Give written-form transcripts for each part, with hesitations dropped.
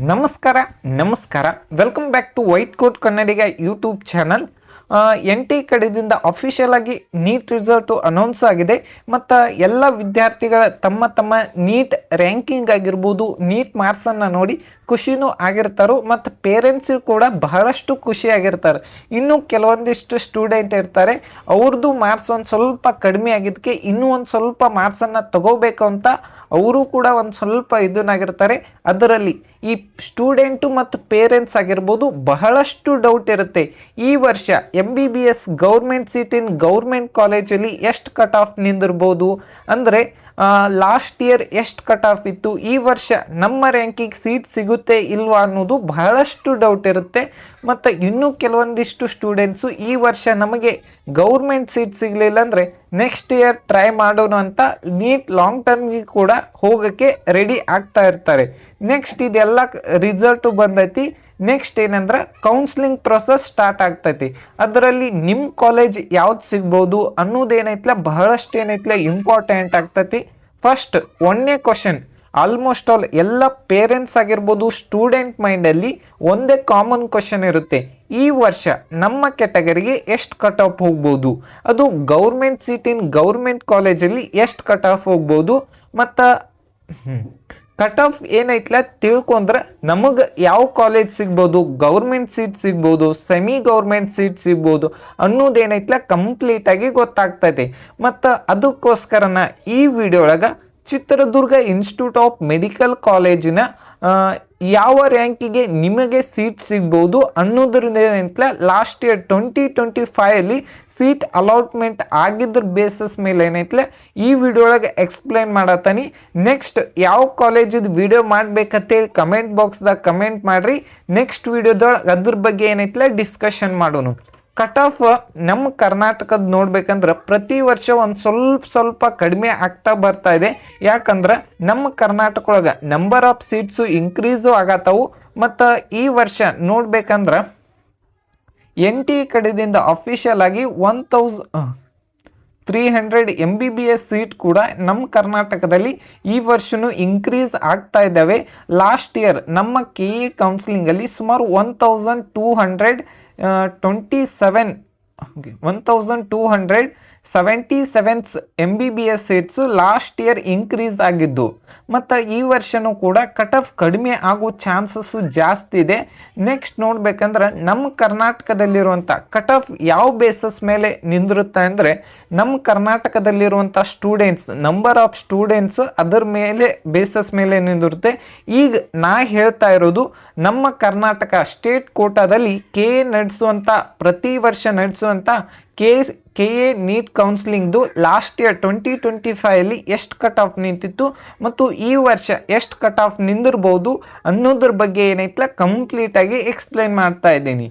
ನಮಸ್ಕಾರ ನಮಸ್ಕಾರ welcome back to white coat Kannadiga YouTube channel. N T ಕಡೆಯಿಂದ ಅಫಿಷಿಯಲ್ ಆಗಿ ನೀಟ್ ರಿಸಲ್ಟು ಅನೌನ್ಸ್ ಆಗಿದೆ ಮತ್ತು ಎಲ್ಲ ವಿದ್ಯಾರ್ಥಿಗಳ ತಮ್ಮ ತಮ್ಮ ನೀಟ್ ರ್ಯಾಂಕಿಂಗ್ ಆಗಿರ್ಬೋದು, ನೀಟ್ ಮಾರ್ಕ್ಸನ್ನು ನೋಡಿ ಖುಷಿನೂ ಆಗಿರ್ತಾರೋ ಮತ್ತು ಪೇರೆಂಟ್ಸಿಗೂ ಕೂಡ ಬಹಳಷ್ಟು ಖುಷಿಯಾಗಿರ್ತಾರೆ. ಇನ್ನು ಕೆಲವೊಂದಿಷ್ಟು ಸ್ಟೂಡೆಂಟ್ ಇರ್ತಾರೆ, ಅವ್ರದ್ದು ಮಾರ್ಕ್ಸ್ ಒಂದು ಸ್ವಲ್ಪ ಕಡಿಮೆ ಆಗಿದ್ದಕ್ಕೆ ಇನ್ನೂ ಒಂದು ಸ್ವಲ್ಪ ಮಾರ್ಕ್ಸನ್ನು ತಗೋಬೇಕು ಅಂತ ಅವರು ಕೂಡ ಒಂದು ಸ್ವಲ್ಪ ಇದನ್ನಾಗಿರ್ತಾರೆ. ಅದರಲ್ಲಿ ಈ ಸ್ಟೂಡೆಂಟು ಮತ್ತು ಪೇರೆಂಟ್ಸ್ ಆಗಿರ್ಬೋದು ಬಹಳಷ್ಟು ಡೌಟ್ ಇರುತ್ತೆ. ಈ ವರ್ಷ MBBS government seat in government ಕಾಲೇಜಲ್ಲಿ ಎಷ್ಟು ಕಟ್ ಆಫ್ ನಿಂದಿರ್ಬೋದು, ಅಂದರೆ ಲಾಸ್ಟ್ ಇಯರ್ ಎಷ್ಟು ಕಟ್ ಆಫ್ ಇತ್ತು, ಈ ವರ್ಷ ನಮ್ಮ ರ್ಯಾಂಕಿಗೆ ಸೀಟ್ ಸಿಗುತ್ತೆ ಇಲ್ವಾ ಅನ್ನೋದು ಬಹಳಷ್ಟು ಡೌಟ್ ಇರುತ್ತೆ. ಮತ್ತು ಇನ್ನೂ ಕೆಲವೊಂದಿಷ್ಟು ಸ್ಟೂಡೆಂಟ್ಸು ಈ ವರ್ಷ ನಮಗೆ ಗೌರ್ಮೆಂಟ್ ಸೀಟ್ ಸಿಗಲಿಲ್ಲ ಅಂದರೆ ನೆಕ್ಸ್ಟ್ ಇಯರ್ ಟ್ರೈ ಮಾಡೋಣ ಅಂತ ನೀಟ್ ಲಾಂಗ್ ಟರ್ಮ್ಗೆ ಕೂಡ ಹೋಗೋಕ್ಕೆ ರೆಡಿ ಆಗ್ತಾ ಇರ್ತಾರೆ. ನೆಕ್ಸ್ಟ್ ಇದೆಲ್ಲ ರಿಸಲ್ಟು ಬಂದೈತಿ. ನೆಕ್ಸ್ಟ್ ಏನಂದ್ರೆ ಕೌನ್ಸ್ಲಿಂಗ್ ಪ್ರೊಸೆಸ್ ಸ್ಟಾರ್ಟ್ ಆಗ್ತೈತಿ. ಅದರಲ್ಲಿ ನಿಮ್ಮ ಕಾಲೇಜ್ ಯಾವ್ದು ಸಿಗ್ಬೋದು ಅನ್ನೋದೇನೈತ್ಲ ಬಹಳಷ್ಟು ಏನೈತ್ಲ ಇಂಪಾರ್ಟೆಂಟ್ ಆಗ್ತೈತಿ. ಫಸ್ಟ್ ಒಂದನೇ ಕ್ವಶನ್, ಆಲ್ಮೋಸ್ಟ್ ಆಲ್ ಎಲ್ಲ ಪೇರೆಂಟ್ಸ್ ಆಗಿರ್ಬೋದು ಸ್ಟೂಡೆಂಟ್ ಮೈಂಡಲ್ಲಿ ಒಂದೇ ಕಾಮನ್ ಕ್ವಶನ್ ಇರುತ್ತೆ. ಈ ವರ್ಷ ನಮ್ಮ ಕ್ಯಾಟಗರಿಗೆ ಎಷ್ಟು ಕಟ್ ಆಫ್ ಹೋಗ್ಬೋದು, ಅದು ಗೌರ್ಮೆಂಟ್ ಸೀಟ್ ಇನ್ ಗೌರ್ಮೆಂಟ್ ಕಾಲೇಜಲ್ಲಿ ಎಷ್ಟು ಕಟ್ ಆಫ್ ಹೋಗ್ಬೋದು, ಮತ್ತು ಕಟ್ ಆಫ್ ಏನೈತ್ಲ ತಿಳ್ಕೊಂಡ್ರೆ ನಮಗೆ ಯಾವ ಕಾಲೇಜ್ ಸಿಗ್ಬೋದು, ಗೌರ್ಮೆಂಟ್ ಸೀಟ್ ಸಿಗ್ಬೋದು, ಸೆಮಿ ಗೌರ್ಮೆಂಟ್ ಸೀಟ್ ಸಿಗ್ಬೋದು ಅನ್ನೋದೇನೈತ್ಲ ಕಂಪ್ಲೀಟಾಗಿ ಗೊತ್ತಾಗ್ತೈತಿ. ಮತ್ತು ಅದಕ್ಕೋಸ್ಕರನ ಈ ವಿಡಿಯೋ ಒಳಗೆ ಚಿತ್ರದುರ್ಗ ಇನ್ಸ್ಟಿಟ್ಯೂಟ್ ಆಫ್ ಮೆಡಿಕಲ್ ಕಾಲೇಜಿನ ಯಾವ ರ್ಯಾಂಕಿಗೆ ನಿಮಗೆ ಸೀಟ್ ಸಿಗ್ಬೋದು ಅನ್ನೋದ್ರಿಂದ ಲಾಸ್ಟ್ ಇಯರ್ 2025 ಸೀಟ್ ಅಲಾಟ್ಮೆಂಟ್ ಆಗಿದ್ರ ಬೇಸಸ್ ಮೇಲೆ ಏನೈತ್ಲೆ ಈ ವಿಡಿಯೋ ಒಳಗೆ ಎಕ್ಸ್ಪ್ಲೈನ್ ಮಾಡತ್ತಾನಿ. ನೆಕ್ಸ್ಟ್ ಯಾವ ಕಾಲೇಜಿದು ವಿಡಿಯೋ ಮಾಡ್ಬೇಕಂತೇಳಿ ಕಮೆಂಟ್ ಬಾಕ್ಸ್ದಾಗ ಕಮೆಂಟ್ ಮಾಡಿರಿ. ನೆಕ್ಸ್ಟ್ ವಿಡಿಯೋದೊಳಗೆ ಅದ್ರ ಬಗ್ಗೆ ಏನೈತ್ಲೆ ಡಿಸ್ಕಷನ್ ಮಾಡೋಣ. ಕಟ್ ಆಫ್ ನಮ್ಮ ಕರ್ನಾಟಕದ ನೋಡ್ಬೇಕಂದ್ರೆ ಪ್ರತಿ ವರ್ಷ ಒಂದು ಸ್ವಲ್ಪ ಕಡಿಮೆ ಆಗ್ತಾ ಬರ್ತಾ ಇದೆ. ಯಾಕಂದ್ರೆ ನಮ್ಮ ಕರ್ನಾಟಕ ಒಳಗೆ ನಂಬರ್ ಆಫ್ ಸೀಟ್ಸು ಇನ್ಕ್ರೀಸು ಆಗತ್ತವು. ಮತ್ತು ಈ ವರ್ಷ ನೋಡ್ಬೇಕಂದ್ರೆ NT ಕಡೆಯಿಂದ ಅಫಿಷಿಯಲ್ ಆಗಿ 1300 MBBS ಸೀಟ್ ಕೂಡ ನಮ್ಮ ಕರ್ನಾಟಕದಲ್ಲಿ ಈ ವರ್ಷನೂ ಇನ್ಕ್ರೀಸ್ ಆಗ್ತಾ ಇದ್ದಾವೆ. ಲಾಸ್ಟ್ ಇಯರ್ ನಮ್ಮ KE ಕೌನ್ಸಿಲಿಂಗಲ್ಲಿ ಸುಮಾರು 1277 MBBS seats last year increase ಆಗಿದ್ದು. ಮತ್ತು ಈ ವರ್ಷನೂ ಕೂಡ ಕಟ್ ಆಫ್ ಕಡಿಮೆ ಆಗೋ ಚಾನ್ಸಸ್ಸು ಜಾಸ್ತಿ ಇದೆ. ನೆಕ್ಸ್ಟ್ ನೋಡ್ಬೇಕಂದ್ರೆ ನಮ್ಮ ಕರ್ನಾಟಕದಲ್ಲಿರುವಂಥ ಕಟ್ ಆಫ್ ಯಾವ ಬೇಸಸ್ ಮೇಲೆ ನಿಂದಿರುತ್ತೆ ಅಂದರೆ ನಮ್ಮ ಕರ್ನಾಟಕದಲ್ಲಿರುವಂಥ ಸ್ಟೂಡೆಂಟ್ಸ್ ನಂಬರ್ ಆಫ್ ಸ್ಟೂಡೆಂಟ್ಸ್ ಅದರ ಮೇಲೆ ಬೇಸಸ್ ಮೇಲೆ ನಿಂದಿರುತ್ತೆ. ಈಗ ನಾ ಹೇಳ್ತಾ ಇರೋದು ನಮ್ಮ ಕರ್ನಾಟಕ ಸ್ಟೇಟ್ ಕೋಟಾದಲ್ಲಿ KA ನಡೆಸುವಂಥ ಪ್ರತಿ ವರ್ಷ ನಡೆಸುವಂಥ KA ನೀಟ್ ಕೌನ್ಸಿಲಿಂಗ್ದು ಲಾಸ್ಟ್ ಇಯರ್ 2025 ಎಷ್ಟು ಕಟ್ ಆಫ್ ನಿಂತಿತ್ತು ಮತ್ತು ಈ ವರ್ಷ ಎಷ್ಟು ಕಟ್ ಆಫ್ ನಿಂದಿರ್ಬೋದು ಅನ್ನೋದ್ರ ಬಗ್ಗೆ ಏನೈತಲ್ಲ ಕಂಪ್ಲೀಟಾಗಿ ಎಕ್ಸ್ಪ್ಲೈನ್ ಮಾಡ್ತಾ ಇದ್ದೀನಿ.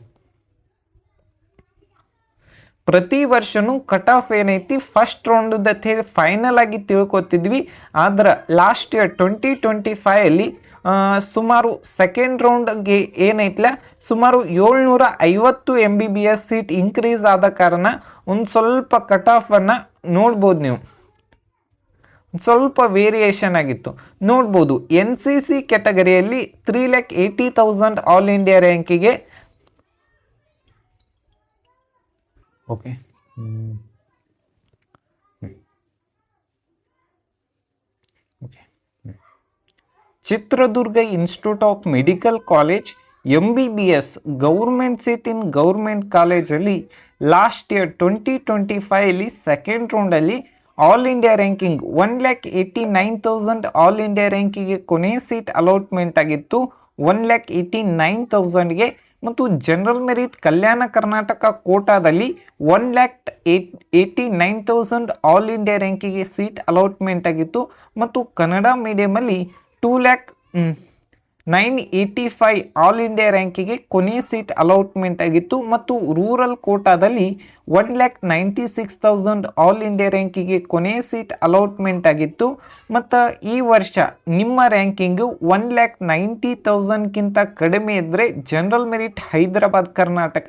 ಪ್ರತಿ ವರ್ಷನೂ ಕಟ್ ಆಫ್ ಏನೈತಿ ಫಸ್ಟ್ ರೌಂಡ್ ಹೇಳಿ ಫೈನಲ್ ಆಗಿ ತಿಳ್ಕೊತಿದ್ವಿ. ಆದ್ರೆ ಲಾಸ್ಟ್ ಇಯರ್ 2025 ಸುಮಾರು ಸೆಕೆಂಡ್ ರೌಂಡ್ಗೆ ಏನೈತ್ಲ ಸುಮಾರು 750 MBBS ಸೀಟ್ ಇನ್ಕ್ರೀಸ್ ಆದ ಕಾರಣ ಒಂದು ಸ್ವಲ್ಪ ಕಟ್ ಆಫನ್ನು ನೋಡ್ಬೋದು. ನೀವು ಸ್ವಲ್ಪ ವೇರಿಯೇಷನ್ ಆಗಿತ್ತು ನೋಡ್ಬೋದು. NCC ಕ್ಯಾಟಗರಿಯಲ್ಲಿ 3,80,000 ಆಲ್ ಇಂಡಿಯಾ ರ್ಯಾಂಕಿಗೆ okay Chitradurga institute of medical college MBBS government seat in government ಕಾಲೇಜಲ್ಲಿ ಲಾಸ್ಟ್ ಇಯರ್ 2025 ಸೆಕೆಂಡ್ ರೌಂಡಲ್ಲಿ all India ranking 1,89,000 all India ರ್ಯಾಂಕಿಗೆ ಕೊನೆಯ ಸೀಟ್ ಅಲಾಟ್ಮೆಂಟ್ ಆಗಿತ್ತು 1,89,000ಗೆ. ಮತ್ತು ಜನರಲ್ ಮೆರಿಟ್ ಕಲ್ಯಾಣ ಕರ್ನಾಟಕ ಕೋಟಾದಲ್ಲಿ 1,89,000 ಆಲ್ ಇಂಡಿಯಾ ರ್ಯಾಂಕಿಗೆ ಸೀಟ್ ಅಲಾಟ್ಮೆಂಟ್ ಆಗಿತ್ತು. ಮತ್ತು ಕನ್ನಡ ಮೀಡಿಯಮಲ್ಲಿ 2,09,85 ಆಲ್ ಇಂಡಿಯಾ ರ್ಯಾಂಕಿಗೆ ಕೊನೆಯ ಸೀಟ್ ಅಲಾಟ್ಮೆಂಟ್ ಆಗಿತ್ತು. ಮತ್ತು ರೂರಲ್ ಕೋಟಾದಲ್ಲಿ 1,96,000 ಆಲ್ ಇಂಡಿಯಾ ರ್ಯಾಂಕಿಗೆ ಕೊನೆಯ ಸೀಟ್ ಅಲಾಟ್ಮೆಂಟ್ ಆಗಿತ್ತು. ಮತ್ತು ಈ ವರ್ಷ ನಿಮ್ಮ ರ್ಯಾಂಕಿಂಗು 1,90,000ಗಿಂತ ಕಡಿಮೆ ಇದ್ದರೆ ಜನರಲ್ ಮೆರಿಟ್ ಹೈದರಾಬಾದ್ ಕರ್ನಾಟಕ,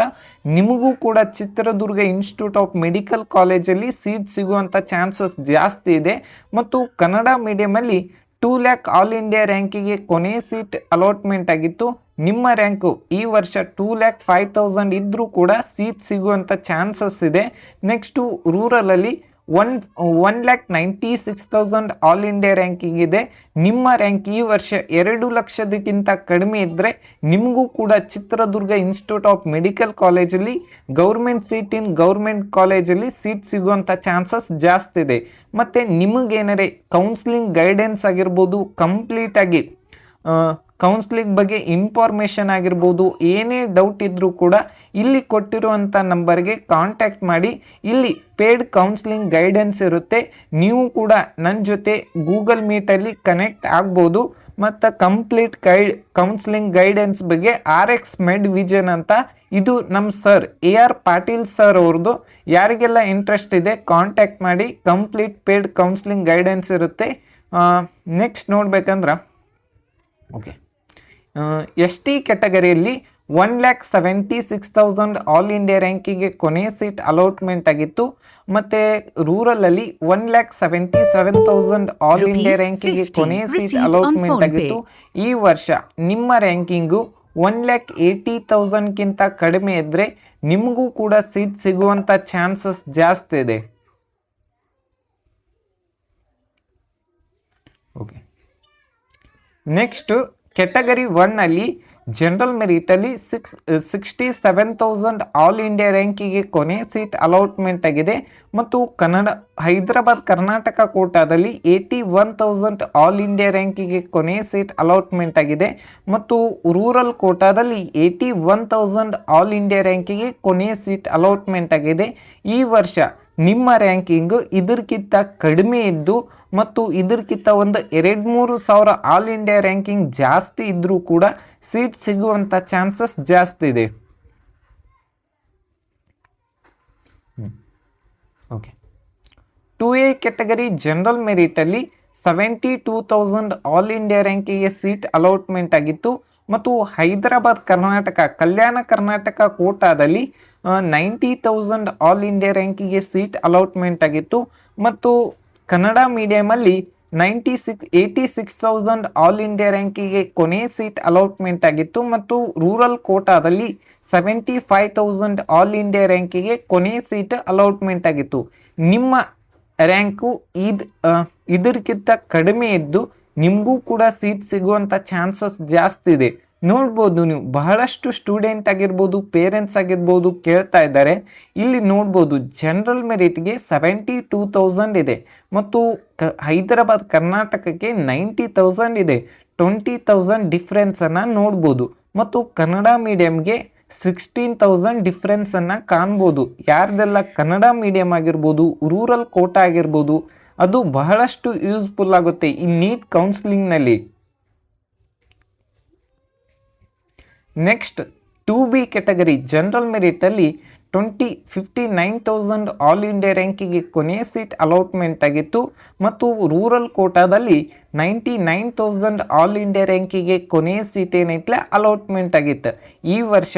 ನಿಮಗೂ ಕೂಡ ಚಿತ್ರದುರ್ಗ ಇನ್ಸ್ಟಿಟ್ಯೂಟ್ ಆಫ್ ಮೆಡಿಕಲ್ ಕಾಲೇಜಲ್ಲಿ ಸೀಟ್ ಸಿಗುವಂಥ ಚಾನ್ಸಸ್ ಜಾಸ್ತಿ ಇದೆ. ಮತ್ತು ಕನ್ನಡ ಮೀಡಿಯಮಲ್ಲಿ 2 lakh ಆಲ್ ಇಂಡಿಯಾ ರ್ಯಾಂಕಿಗೆ ಕೊನೆ ಸೀಟ್ ಅಲಾಟ್ಮೆಂಟ್ ಆಗಿತ್ತು. ನಿಮ್ಮ ರ್ಯಾಂಕು ಈ ವರ್ಷ 2,05,000 ಇದ್ದರೂ ಕೂಡ ಸೀಟ್ ಸಿಗುವಂಥ ಚಾನ್ಸಸ್ ಇದೆ. ನೆಕ್ಸ್ಟು ರೂರಲಲ್ಲಿ 1,96,000 ಆಲ್ ಇಂಡಿಯಾ ರ್ಯಾಂಕಿಂಗ್ ಇದೆ. ನಿಮ್ಮ ರ್ಯಾಂಕ್ ಈ ವರ್ಷ 2 ಲಕ್ಷದಕ್ಕಿಂತ ಕಡಿಮೆ ಇದ್ದರೆ ನಿಮಗೂ ಕೂಡ ಚಿತ್ರದುರ್ಗ ಇನ್ಸ್ಟಿಟ್ಯೂಟ್ ಆಫ್ ಮೆಡಿಕಲ್ ಕಾಲೇಜಲ್ಲಿ ಗೌರ್ಮೆಂಟ್ ಸೀಟ್ ಇನ್ ಗೌರ್ಮೆಂಟ್ ಕಾಲೇಜಲ್ಲಿ ಸೀಟ್ ಸಿಗುವಂಥ ಚಾನ್ಸಸ್ ಜಾಸ್ತಿ ಇದೆ. ಮತ್ತು ನಿಮಗೇನಾರೆ ಕೌನ್ಸ್ಲಿಂಗ್ ಗೈಡೆನ್ಸ್ ಆಗಿರ್ಬೋದು, ಕಂಪ್ಲೀಟಾಗಿ ಕೌನ್ಸ್ಲಿಂಗ್ ಬಗ್ಗೆ ಇನ್ಫಾರ್ಮೇಷನ್ ಆಗಿರ್ಬೋದು, ಏನೇ ಡೌಟ್ ಇದ್ದರೂ ಕೂಡ ಇಲ್ಲಿ ಕೊಟ್ಟಿರುವಂಥ ನಂಬರ್ಗೆ ಕಾಂಟ್ಯಾಕ್ಟ್ ಮಾಡಿ. ಇಲ್ಲಿ ಪೇಯ್ಡ್ ಕೌನ್ಸ್ಲಿಂಗ್ ಗೈಡೆನ್ಸ್ ಇರುತ್ತೆ. ನೀವು ಕೂಡ ನನ್ನ ಜೊತೆ ಗೂಗಲ್ ಮೀಟಲ್ಲಿ ಕನೆಕ್ಟ್ ಆಗ್ಬೋದು. ಮತ್ತು ಕಂಪ್ಲೀಟ್ ಕೌನ್ಸ್ಲಿಂಗ್ ಗೈಡೆನ್ಸ್ ಬಗ್ಗೆ RX Med Vision ಅಂತ ಇದು ನಮ್ಮ ಸರ್ AR ಪಾಟೀಲ್ ಸರ್ ಅವ್ರದ್ದು. ಯಾರಿಗೆಲ್ಲ ಇಂಟ್ರೆಸ್ಟ್ ಇದೆ ಕಾಂಟ್ಯಾಕ್ಟ್ ಮಾಡಿ. ಕಂಪ್ಲೀಟ್ ಪೇಯ್ಡ್ ಕೌನ್ಸ್ಲಿಂಗ್ ಗೈಡೆನ್ಸ್ ಇರುತ್ತೆ. ನೆಕ್ಸ್ಟ್ ನೋಡ್ಬೇಕಂದ್ರೆ ಓಕೆ, ST ಕ್ಯಾಟಗರಿಯಲ್ಲಿ 1,76,000 ಆಲ್ ಇಂಡಿಯಾ ರ್ಯಾಂಕಿಗೆ ಕೊನೆ ಸೀಟ್ ಅಲಾಟ್ಮೆಂಟ್ ಆಗಿತ್ತು. ಮತ್ತು ರೂರಲಲ್ಲಿ 1,77,000 ಆಲ್ ಇಂಡಿಯಾ ರ್ಯಾಂಕಿಗೆ ಕೊನೆ ಸೀಟ್ ಅಲಾಟ್ಮೆಂಟ್ ಆಗಿತ್ತು. ಈ ವರ್ಷ ನಿಮ್ಮ ರ್ಯಾಂಕಿಂಗು 1,80,000ಕ್ಕಿಂತ ಕಡಿಮೆ ಇದ್ದರೆ ನಿಮಗೂ ಕೂಡ ಸೀಟ್ ಸಿಗುವಂಥ ಚಾನ್ಸಸ್ ಜಾಸ್ತಿ ಇದೆ. ಓಕೆ, ನೆಕ್ಸ್ಟು ಕ್ಯಾಟಗರಿ 1ಅಲ್ಲಿ ಜನರಲ್ ಮೆರಿಟಲ್ಲಿ 67,000 ಆಲ್ ಇಂಡಿಯಾ ರ್ಯಾಂಕಿಗೆ ಕೊನೆ ಸೀಟ್ ಅಲಾಟ್ಮೆಂಟ್ ಆಗಿದೆ. ಮತ್ತು ಹೈದರಾಬಾದ್ ಕರ್ನಾಟಕ ಕೋಟಾದಲ್ಲಿ 81,000 ಆಲ್ ಇಂಡಿಯಾ ರ್ಯಾಂಕಿಗೆ ಕೊನೆ ಸೀಟ್ ಅಲಾಟ್ಮೆಂಟ್ ಆಗಿದೆ. ಮತ್ತು ರೂರಲ್ ಕೋಟಾದಲ್ಲಿ 81,000 ಆಲ್ ಇಂಡಿಯಾ ರ್ಯಾಂಕಿಗೆ ಕೊನೆ ಸೀಟ್ ಅಲಾಟ್ಮೆಂಟ್ ಆಗಿದೆ. ಈ ವರ್ಷ ನಿಮ್ಮ ರ್ಯಾಂಕಿಂಗು ಇದಕ್ಕಿಂತ ಕಡಿಮೆ ಇದ್ದು ಮತ್ತು ಇದಕ್ಕಿಂತ ಒಂದು 2-3 ಸಾವಿರ ಆಲ್ ಇಂಡಿಯಾ ರ್ಯಾಂಕಿಂಗ್ ಜಾಸ್ತಿ ಇದ್ದರೂ ಕೂಡ ಸೀಟ್ ಸಿಗುವಂಥ ಚಾನ್ಸಸ್ ಜಾಸ್ತಿ ಇದೆ. ಓಕೆ, 2A ಕ್ಯಾಟಗರಿ ಜನರಲ್ ಮೆರಿಟಲ್ಲಿ 72,000 ಆಲ್ ಇಂಡಿಯಾ ರ್ಯಾಂಕಿಗೆ ಸೀಟ್ ಅಲಾಟ್ಮೆಂಟ್ ಆಗಿತ್ತು. ಮತ್ತು ಹೈದರಾಬಾದ್ ಕರ್ನಾಟಕ ಕಲ್ಯಾಣ ಕರ್ನಾಟಕ ಕೋಟಾದಲ್ಲಿ 90,000 ಆಲ್ ಇಂಡಿಯಾ ರ್ಯಾಂಕಿಗೆ ಸೀಟ್ ಅಲಾಟ್ಮೆಂಟ್ ಆಗಿತ್ತು. ಮತ್ತು ಕನ್ನಡ ಮೀಡಿಯಮಲ್ಲಿ 86,000 ಆಲ್ ಇಂಡಿಯಾ ರ್ಯಾಂಕಿಗೆ ಕೊನೆ ಸೀಟ್ ಅಲಾಟ್ಮೆಂಟ್ ಆಗಿತ್ತು. ಮತ್ತು ರೂರಲ್ ಕೋಟಾದಲ್ಲಿ 75,000 ಆಲ್ ಇಂಡಿಯಾ ರ್ಯಾಂಕಿಗೆ ಕೊನೆ ಸೀಟ್ ಅಲಾಟ್ಮೆಂಟ್ ಆಗಿತ್ತು. ನಿಮ್ಮ ರ್ಯಾಂಕು ಇದಕ್ಕಿಂತ ಕಡಿಮೆ ಇದ್ದು ನಿಮಗೂ ಕೂಡ ಸೀಟ್ ಸಿಗುವಂಥ ಚಾನ್ಸಸ್ ಜಾಸ್ತಿ ಇದೆ. ನೋಡ್ಬೋದು, ನೀವು ಬಹಳಷ್ಟು ಸ್ಟೂಡೆಂಟ್ ಆಗಿರ್ಬೋದು, ಪೇರೆಂಟ್ಸ್ ಆಗಿರ್ಬೋದು ಕೇಳ್ತಾ ಇದ್ದಾರೆ. ಇಲ್ಲಿ ನೋಡ್ಬೋದು ಜನರಲ್ ಮೆರಿಟ್ಗೆ 72,000 ಇದೆ. ಮತ್ತು ಹೈದರಾಬಾದ್ ಕರ್ನಾಟಕಕ್ಕೆ 90,000 ಇದೆ. 20,000 ಡಿಫ್ರೆನ್ಸನ್ನು ನೋಡ್ಬೋದು. ಮತ್ತು ಕನ್ನಡ ಮೀಡಿಯಮ್ಗೆ 16,000 ಡಿಫ್ರೆನ್ಸನ್ನು ಕಾಣ್ಬೋದು. ಯಾರ್ದೆಲ್ಲ ಕನ್ನಡ ಮೀಡಿಯಮ್ ಆಗಿರ್ಬೋದು, ರೂರಲ್ ಕೋಟಾ ಆಗಿರ್ಬೋದು, ಅದು ಬಹಳಷ್ಟು ಯೂಸ್ಫುಲ್ ಆಗುತ್ತೆ ಈ ನೀಟ್ ಕೌನ್ಸಿಲಿಂಗ್ನಲ್ಲಿ. ನೆಕ್ಸ್ಟ್ 2B ಕ್ಯಾಟಗರಿ ಜನರಲ್ ಮೆರಿಟಲ್ಲಿ 59,000 ಆಲ್ ಇಂಡಿಯಾ ರ್ಯಾಂಕಿಗೆ ಕೊನೆ ಸೀಟ್ ಅಲಾಟ್ಮೆಂಟ್ ಆಗಿತ್ತು. ಮತ್ತು ರೂರಲ್ ಕೋಟಾದಲ್ಲಿ 99,000 ಆಲ್ ಇಂಡಿಯಾ ರ್ಯಾಂಕಿಗೆ ಕೊನೆ ಸೀಟ್ ಏನೈತಲ್ಲ ಅಲಾಟ್ಮೆಂಟ್ ಆಗಿತ್ತು. ಈ ವರ್ಷ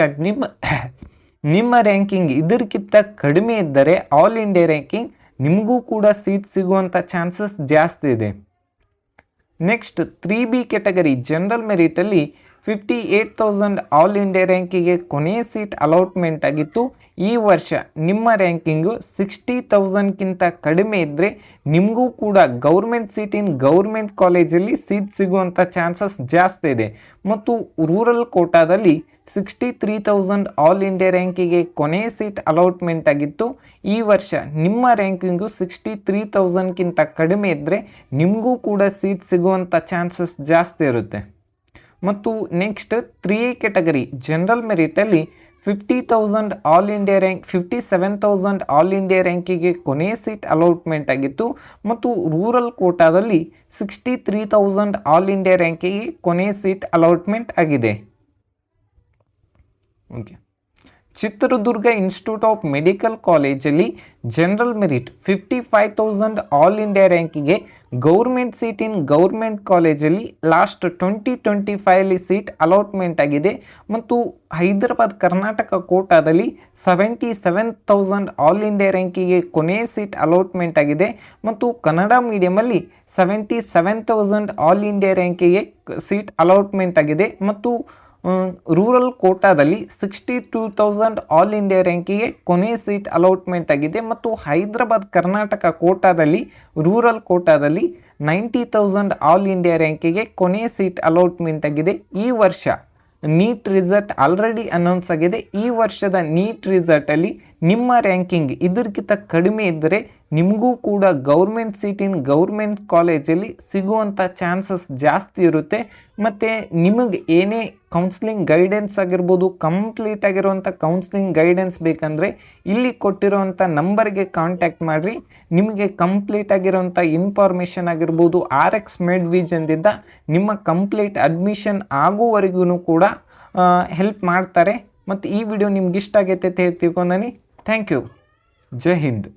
ನಿಮ್ಮ ರ್ಯಾಂಕಿಂಗ್ ಇದಕ್ಕಿಂತ ಕಡಿಮೆ ಇದ್ದರೆ ಆಲ್ ಇಂಡಿಯಾ ರ್ಯಾಂಕಿಂಗ್ ನಿಮಗೂ ಕೂಡ ಸೀಟ್ ಸಿಗುವಂಥ ಚಾನ್ಸಸ್ ಜಾಸ್ತಿ ಇದೆ. ನೆಕ್ಸ್ಟ್ 3B ಕ್ಯಾಟಗರಿ ಜನರಲ್ ಮೆರಿಟಲ್ಲಿ 58,000 ಆಲ್ ಇಂಡಿಯಾ ರ್ಯಾಂಕಿಗೆ ಕೊನೆ ಸೀಟ್ ಅಲಾಟ್ಮೆಂಟ್ ಆಗಿತ್ತು. ಈ ವರ್ಷ ನಿಮ್ಮ ರ್ಯಾಂಕಿಂಗು 60,000ಕ್ಕಿಂತ ಕಡಿಮೆ ಇದ್ದರೆ ನಿಮಗೂ ಕೂಡ ಗೌರ್ಮೆಂಟ್ ಸೀಟ್ ಇನ್ ಗೌರ್ಮೆಂಟ್ ಕಾಲೇಜಲ್ಲಿ ಸೀಟ್ ಸಿಗುವಂಥ ಚಾನ್ಸಸ್ ಜಾಸ್ತಿ ಇದೆ. ಮತ್ತು ರೂರಲ್ ಕೋಟಾದಲ್ಲಿ 63,000 ಆಲ್ ಇಂಡಿಯಾ ರ್ಯಾಂಕಿಗೆ ಕೊನೆ ಸೀಟ್ ಅಲಾಟ್ಮೆಂಟ್ ಆಗಿತ್ತು. ಈ ವರ್ಷ ನಿಮ್ಮ ರ್ಯಾಂಕಿಂಗು 63,000ಕ್ಕಿಂತ ಕಡಿಮೆ ಇದ್ದರೆ ನಿಮಗೂ ಕೂಡ ಸೀಟ್ ಸಿಗುವಂಥ ಚಾನ್ಸಸ್ ಜಾಸ್ತಿ ಇರುತ್ತೆ. ಮತ್ತು ನೆಕ್ಸ್ಟ್ 3A ಕ್ಯಾಟಗರಿ ಜನರಲ್ ಮೆರಿಟಲ್ಲಿ 50,000 all India rank 57,000 all India ರ್ಯಾಂಕಿಗೆ ಕೊನೆ ಸೀಟ್ ಅಲಾಟ್ಮೆಂಟ್ ಆಗಿತ್ತು. ಮತ್ತು ರೂರಲ್ ಕೋಟಾದಲ್ಲಿ 63,000 ಆಲ್ ಇಂಡಿಯಾ ರ್ಯಾಂಕಿಗೆ ಕೊನೆ ಸೀಟ್ ಅಲಾಟ್ಮೆಂಟ್ ಆಗಿದೆ. Okay, Chitradurga institute of medical ಕಾಲೇಜಲ್ಲಿ ಜನರಲ್ ಮೆರಿಟ್ 55,000 ಆಲ್ ಇಂಡಿಯಾ ರ್ಯಾಂಕಿಗೆ ಗೌರ್ಮೆಂಟ್ ಸೀಟ್ ಇನ್ ಗೌರ್ಮೆಂಟ್ ಕಾಲೇಜಲ್ಲಿ ಲಾಸ್ಟ್ 2025 ಸೀಟ್ ಅಲಾಟ್ಮೆಂಟ್ ಆಗಿದೆ. ಮತ್ತು ಹೈದರಾಬಾದ್ ಕರ್ನಾಟಕ ಕೋಟಾದಲ್ಲಿ 77,000 ಆಲ್ ಇಂಡಿಯಾ ರ್ಯಾಂಕಿಗೆ ಕೊನೆಯ ಸೀಟ್ ಅಲಾಟ್ಮೆಂಟ್ ಆಗಿದೆ. ಮತ್ತು ಕನ್ನಡ ಮೀಡಿಯಮಲ್ಲಿ 77,000 ಆಲ್ ಇಂಡಿಯಾ ರ್ಯಾಂಕಿಗೆ ಸೀಟ್ ಅಲಾಟ್ಮೆಂಟ್ ಆಗಿದೆ. ಮತ್ತು ರೂರಲ್ ಕೋಟಾದಲ್ಲಿ 62,000 ಆಲ್ ಇಂಡಿಯಾ ರ್ಯಾಂಕಿಗೆ ಕೊನೆಯ ಸೀಟ್ ಅಲಾಟ್ಮೆಂಟ್ ಆಗಿದೆ. ಮತ್ತು ಹೈದರಾಬಾದ್ ಕರ್ನಾಟಕ ಕೋಟಾದಲ್ಲಿ ರೂರಲ್ ಕೋಟಾದಲ್ಲಿ 90,000 ಆಲ್ ಇಂಡಿಯಾ ರ್ಯಾಂಕಿಗೆ ಕೊನೆಯ ಸೀಟ್ ಅಲಾಟ್ಮೆಂಟ್ ಆಗಿದೆ. ಈ ವರ್ಷ ನೀಟ್ ರಿಸಲ್ಟ್ ಆಲ್ರೆಡಿ ಅನೌನ್ಸ್ ಆಗಿದೆ. ಈ ವರ್ಷದ ನೀಟ್ ರಿಸಲ್ಟಲ್ಲಿ ನಿಮ್ಮ ರ್ಯಾಂಕಿಂಗ್ ಇದಕ್ಕಿಂತ ಕಡಿಮೆ ಇದ್ದರೆ ನಿಮಗೂ ಕೂಡ ಗೌರ್ಮೆಂಟ್ ಸೀಟ್ ಇನ್ ಗೌರ್ಮೆಂಟ್ ಕಾಲೇಜಲ್ಲಿ ಸಿಗುವಂಥ ಚಾನ್ಸಸ್ ಜಾಸ್ತಿ ಇರುತ್ತೆ. ಮತ್ತು ನಿಮಗೆ ಏನೇ ಕೌನ್ಸ್ಲಿಂಗ್ ಗೈಡೆನ್ಸ್ ಆಗಿರ್ಬೋದು, ಕಂಪ್ಲೀಟ್ ಆಗಿರುವಂಥ ಕೌನ್ಸ್ಲಿಂಗ್ ಗೈಡೆನ್ಸ್ ಬೇಕಂದರೆ ಇಲ್ಲಿ ಕೊಟ್ಟಿರೋವಂಥ ನಂಬರ್ಗೆ ಕಾಂಟ್ಯಾಕ್ಟ್ ಮಾಡಿರಿ. ನಿಮಗೆ ಕಂಪ್ಲೀಟ್ ಆಗಿರೋವಂಥ ಇನ್ಫಾರ್ಮೇಷನ್ ಆಗಿರ್ಬೋದು RX ಮೆಡ್ವಿಷನ್ದಿಂದ ನಿಮ್ಮ ಕಂಪ್ಲೀಟ್ ಅಡ್ಮಿಷನ್ ಆಗುವವರೆಗೂ ಕೂಡ ಹೆಲ್ಪ್ ಮಾಡ್ತಾರೆ. ಮತ್ತು ಈ ವಿಡಿಯೋ ನಿಮ್ಗೆ ಇಷ್ಟ ಆಗೈತೆ ಅಂತ ಹೇಳ್ತಿಕೊಂಡನಿ. Thank you. ಜೈ ಹಿಂದ್.